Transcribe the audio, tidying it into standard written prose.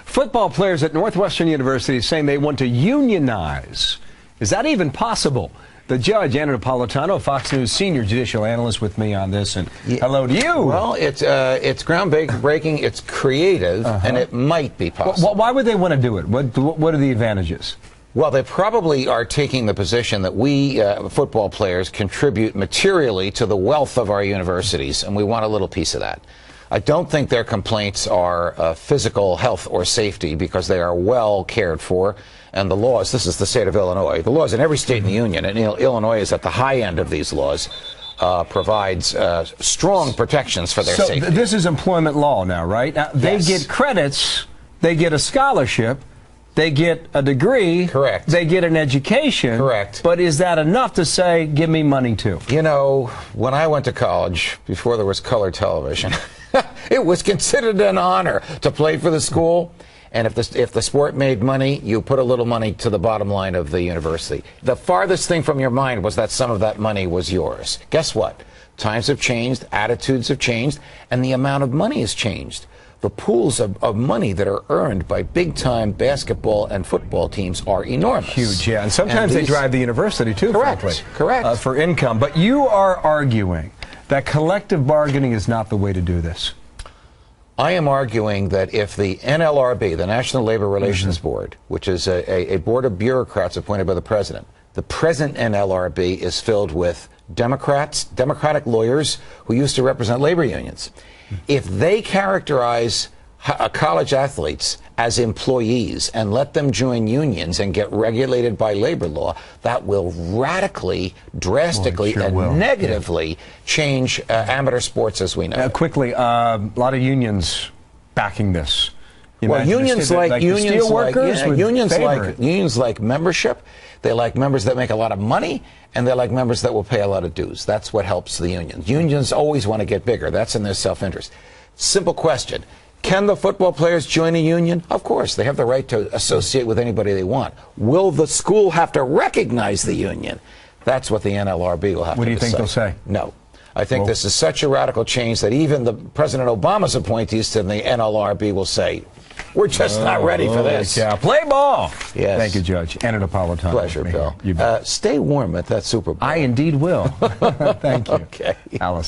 Football players at Northwestern University saying they want to unionize. Is that even possible? The judge, Anna Napolitano, Fox News senior judicial analyst, with me on this. And hello to you. Well, it's groundbreaking, it's creative, and it might be possible. Why would they want to do it? What are the advantages? Well, they probably are taking the position that we, football players, contribute materially to the wealth of our universities, and we want a little piece of that. I don't think their complaints are physical health or safety, because they are well cared for. And the laws, this is the state of Illinois, the laws in every state in the union, and Illinois is at the high end of these laws, provides strong protections for their safety. So this is employment law now, right? Now, they get credits, they get a scholarship, they get a degree. Correct. They get an education. Correct. But is that enough to say, give me money too? You know, when I went to college, before there was color television, it was considered an honor to play for the school. And if the sport made money, you put a little money to the bottom line of the university. The farthest thing from your mind was that some of that money was yours. Guess what? Times have changed, attitudes have changed, and the amount of money has changed. The pools of money that are earned by big-time basketball and football teams are enormous. Huge, yeah. And sometimes they drive the university, too, frankly. Correct. For income. But you are arguing that collective bargaining is not the way to do this. I am arguing that if the NLRB, the National Labor Relations Board, which is a board of bureaucrats appointed by the present NLRB is filled with Democratic lawyers who used to represent labor unions. If they characterize college athletes as employees and let them join unions and get regulated by labor law, that will radically, drastically, negatively change amateur sports as we know it. Quickly, a lot of unions backing this. Unions like membership. They like members that make a lot of money, and they like members that will pay a lot of dues. That's what helps the unions. Unions always want to get bigger. That's in their self-interest. Simple question. Can the football players join a union? Of course. They have the right to associate with anybody they want. Will the school have to recognize the union? That's what the NLRB will have to decide. What do you think they'll say? No. I think this is such a radical change that even the President Obama's appointees to the NLRB will say, we're just not ready for this. Yeah. Play ball. Yes. Thank you, Judge. Anna Napolitano. Pleasure, Bill. You bet. Stay warm at that Super Bowl. I indeed will. Thank you. Okay. Alice.